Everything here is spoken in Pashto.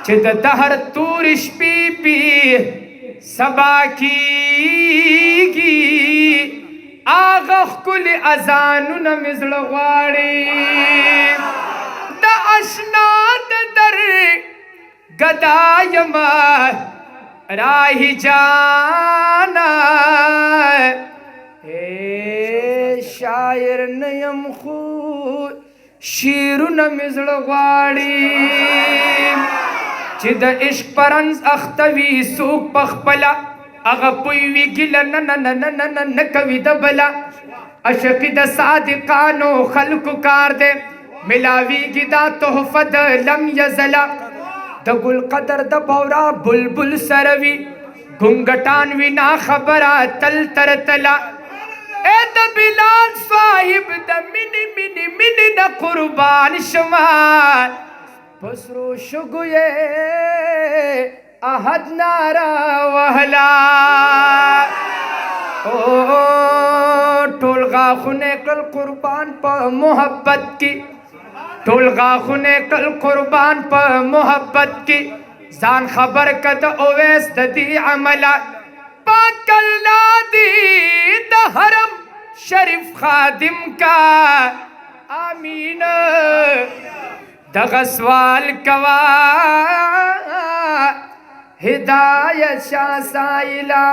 چې د دهر تور شپې پې سبا کیږي آغا ښکلي اذانونه مې زړه غواړي د اشنا د در ګدا یمه راهي جانا شاعر نه یم خو شعرونه مې زړه غواړي چې د عشق په رنځ اخته وي څوک په خپله هغه پوی وي ګیله نه کوي د بله عشقي د صادقانو خلکو کار دی ملاویږي دا تحفه د لم یزله د ګل قدر د بورا بلبل سره وي ګونګټان وي نا خبره تل تر تله اے د بلال صاحب د مینې مینې مینې نه قربان شمه پسرو شګو یې احد نارا وهلا ټول غاښونه کړل قربان په محبت کې ټول غاښونه کړل قربان په محبت کې ځان خبر کړه د اویس د دې عمله پاک الله دې د حرم شریف خادم کا آمین دغه سوال کوا هدایت شاه سایلا